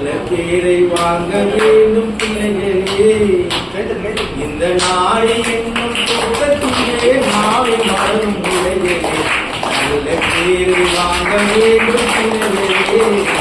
நல்ல பேரை வாங்க வேண்டும் பிள்ளைகளே. இந்த நாடு என்னும் தோட்டத்திலே நாளை மலரும் முளைகளே. நல்ல பேரை வாங்க வேண்டும் பிள்ளைகளே.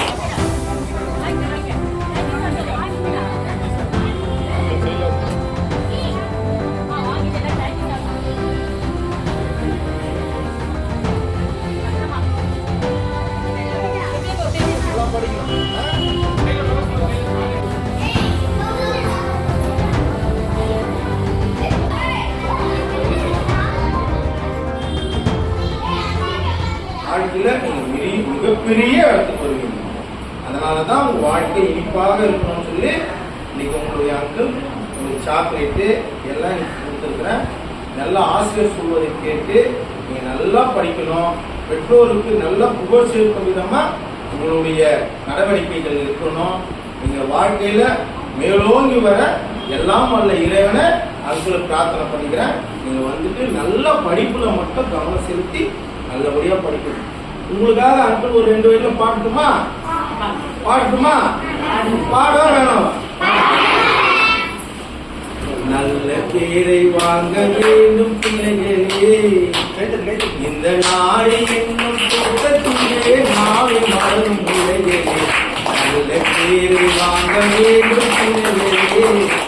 வாழ்க்கையில நீங்க மிகப்பெரிய இடத்துக்கு வருவீங்க. அதனாலதான் உங்க வாழ்க்கை இனிப்பாக இருக்கணும்னு சொல்லி இன்னைக்கு உங்களுடைய அங்கிள் உங்களுக்கு சாக்லேட்டு எல்லாம் கொடுத்துருக்குறேன். நல்ல ஆசிரியர் சொல்வதை கேட்டு நீங்க நல்லா படிக்கணும். பெற்றோருக்கு நல்ல புகழ் சேர்க்கும் விதமா உங்களுடைய நடவடிக்கைகள் இருக்கணும். நீங்க வாழ்க்கையில மேலோங்கி வர எல்லாம் வல்ல இறைவனை அங்கிள் பிரார்த்தனை பண்ணிக்கிறேன். நீங்க வந்துட்டு நல்ல படிப்புல மட்டும் கவனம் செலுத்தி நல்லபடியா படிக்கணும். உங்களுக்காக அங்கிள் ஒரு 2 வயதுல பாடட்டுமா? பாடவா வேணும்? நல்ல பேரை வாங்க வேண்டும் பிள்ளைகளே. இந்த நாடு என்னும் தோட்டத்திலே நாளை மலரும் முளைகளே. நல்ல பேரை வாங்க வேண்டும் பிள்ளைகளே.